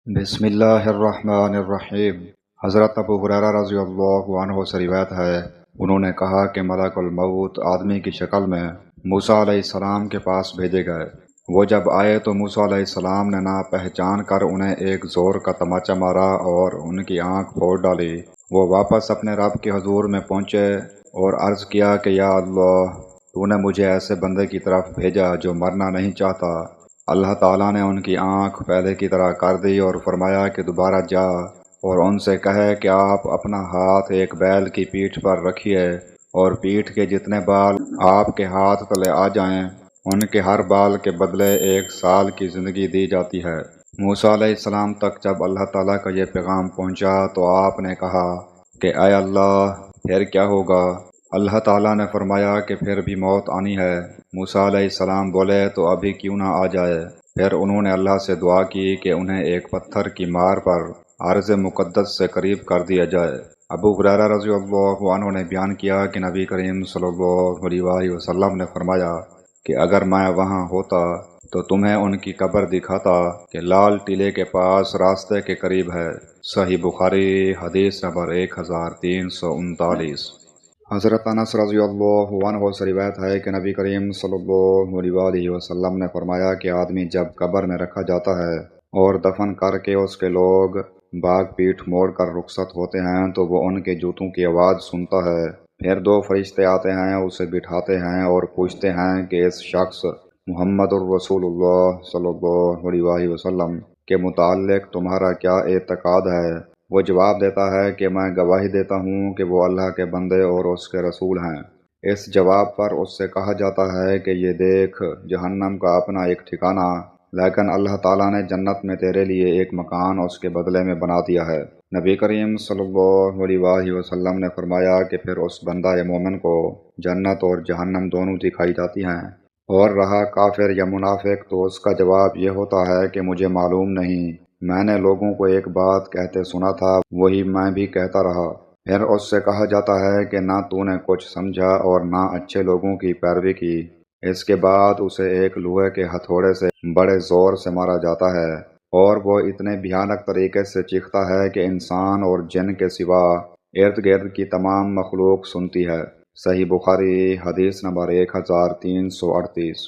بسم اللہ الرحمن الرحیم۔ حضرت ابو ہریرہ رضی اللہ عنہ سے روایت ہے، انہوں نے کہا کہ ملک الموت آدمی کی شکل میں موسیٰ علیہ السلام کے پاس بھیجے گئے۔ وہ جب آئے تو موسیٰ علیہ السلام نے نہ پہچان کر انہیں ایک زور کا تماچا مارا اور ان کی آنکھ پھوڑ ڈالی۔ وہ واپس اپنے رب کے حضور میں پہنچے اور عرض کیا کہ یا اللہ، تو نے مجھے ایسے بندے کی طرف بھیجا جو مرنا نہیں چاہتا۔ اللہ تعالیٰ نے ان کی آنکھ پہلے کی طرح کر دی اور فرمایا کہ دوبارہ جا اور ان سے کہے کہ آپ اپنا ہاتھ ایک بیل کی پیٹھ پر رکھیے اور پیٹھ کے جتنے بال آپ کے ہاتھ تلے آ جائیں ان کے ہر بال کے بدلے 1 سال کی زندگی دی جاتی ہے۔ موسیٰ علیہ السلام تک جب اللہ تعالیٰ کا یہ پیغام پہنچا تو آپ نے کہا کہ اے اللہ، پھر کیا ہوگا؟ اللہ تعالیٰ نے فرمایا کہ پھر بھی موت آنی ہے۔ موسیٰ علیہ السلام بولے تو ابھی کیوں نہ آ جائے؟ پھر انہوں نے اللہ سے دعا کی کہ انہیں ایک پتھر کی مار پر عرض مقدس سے قریب کر دیا جائے۔ ابو ہریرہ رضی اللہ عنہ نے بیان کیا کہ نبی کریم صلی اللہ علیہ وسلم نے فرمایا کہ اگر میں وہاں ہوتا تو تمہیں ان کی قبر دکھاتا کہ لال ٹیلے کے پاس راستے کے قریب ہے۔ صحیح بخاری حدیث نمبر 1339۔ حضرت انس رضی اللہ عنہ سے روایت ہے کہ نبی کریم صلی اللہ علیہ وسلم نے فرمایا کہ آدمی جب قبر میں رکھا جاتا ہے اور دفن کر کے اس کے لوگ باغ پیٹھ موڑ کر رخصت ہوتے ہیں تو وہ ان کے جوتوں کی آواز سنتا ہے۔ پھر 2 فرشتے آتے ہیں، اسے بٹھاتے ہیں اور پوچھتے ہیں کہ اس شخص محمد الرسول اللہ صلی اللہ علیہ وسلم کے متعلق تمہارا کیا اعتقاد ہے؟ وہ جواب دیتا ہے کہ میں گواہی دیتا ہوں کہ وہ اللہ کے بندے اور اس کے رسول ہیں۔ اس جواب پر اس سے کہا جاتا ہے کہ یہ دیکھ، جہنم کا اپنا ایک ٹھکانہ، لیکن اللہ تعالیٰ نے جنت میں تیرے لیے ایک مکان اس کے بدلے میں بنا دیا ہے۔ نبی کریم صلی اللہ علیہ وسلم نے فرمایا کہ پھر اس بندہ یا مومن کو جنت اور جہنم دونوں دکھائی جاتی ہیں، اور رہا کافر یا منافق تو اس کا جواب یہ ہوتا ہے کہ مجھے معلوم نہیں، میں نے لوگوں کو ایک بات کہتے سنا تھا، وہی میں بھی کہتا رہا۔ پھر اس سے کہا جاتا ہے کہ نہ تو نے کچھ سمجھا اور نہ اچھے لوگوں کی پیروی کی۔ اس کے بعد اسے ایک لوہے کے ہتھوڑے سے بڑے زور سے مارا جاتا ہے اور وہ اتنے بھیانک طریقے سے چیختا ہے کہ انسان اور جن کے سوا ارد گرد کی تمام مخلوق سنتی ہے۔ صحیح بخاری حدیث نمبر 1338۔